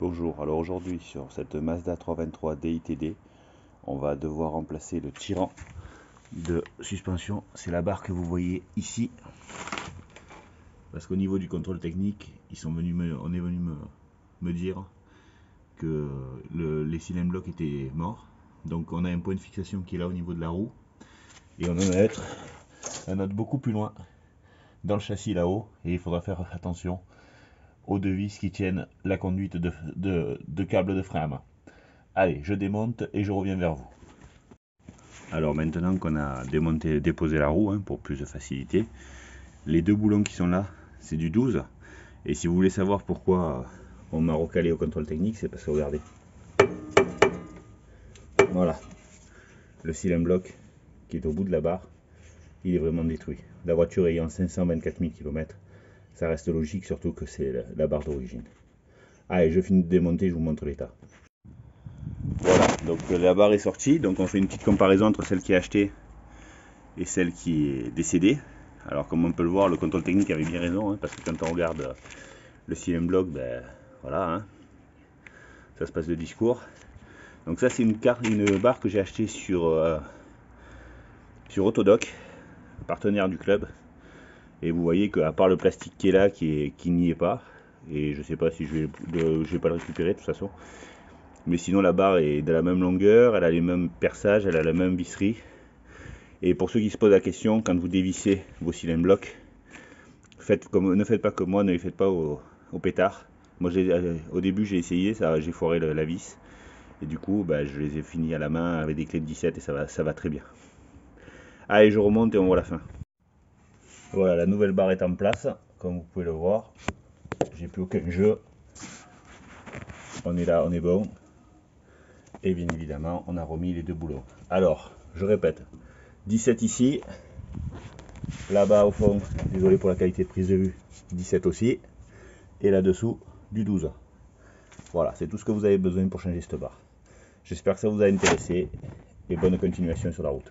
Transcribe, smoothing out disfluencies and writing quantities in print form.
Bonjour, alors aujourd'hui sur cette Mazda 323 DITD, on va devoir remplacer le tirant de suspension. C'est la barre que vous voyez ici. Parce qu'au niveau du contrôle technique, on est venu me dire que les cylindres blocs étaient morts. Donc on a un point de fixation qui est là au niveau de la roue. Et on en a un autre beaucoup plus loin, dans le châssis là-haut. Et il faudra faire attention aux deux vis qui tiennent la conduite de câble de frein à main. Allez, je démonte et je reviens vers vous. Alors maintenant qu'on a déposé la roue, pour plus de facilité, les deux boulons qui sont là, c'est du 12. Et si vous voulez savoir pourquoi on m'a recalé au contrôle technique, c'est parce que regardez. Voilà. Le cylindre bloc qui est au bout de la barre, il est vraiment détruit. La voiture ayant 524 000 km, ça reste logique, surtout que c'est la barre d'origine. Allez, je finis de démonter, je vous montre l'état. Voilà, donc la barre est sortie, donc on fait une petite comparaison entre celle qui est achetée et celle qui est décédée. Alors comme on peut le voir, le contrôle technique avait bien raison, parce que quand on regarde le cylindre bloc, ben voilà, ça se passe de discours. Donc ça c'est une barre que j'ai achetée sur Autodoc, partenaire du club. Et vous voyez qu'à part le plastique qui est là, qui n'y est pas, et je sais pas si je vais pas le récupérer de toute façon. Mais sinon la barre est de la même longueur, elle a les mêmes perçages, elle a la même visserie. Et pour ceux qui se posent la question, quand vous dévissez vos cylindres blocs, ne faites pas comme moi, ne les faites pas au pétard. Moi au début j'ai essayé, j'ai foiré la vis. Et du coup je les ai finis à la main avec des clés de 17 et ça va très bien. Allez, je remonte et on voit la fin. Voilà, la nouvelle barre est en place, comme vous pouvez le voir. J'ai plus aucun jeu. On est là, on est bon. Et bien évidemment, on a remis les deux boulons. Alors, je répète, 17 ici. Là-bas au fond, désolé pour la qualité de prise de vue, 17 aussi. Et là-dessous, du 12. Voilà, c'est tout ce que vous avez besoin pour changer cette barre. J'espère que ça vous a intéressé et bonne continuation sur la route.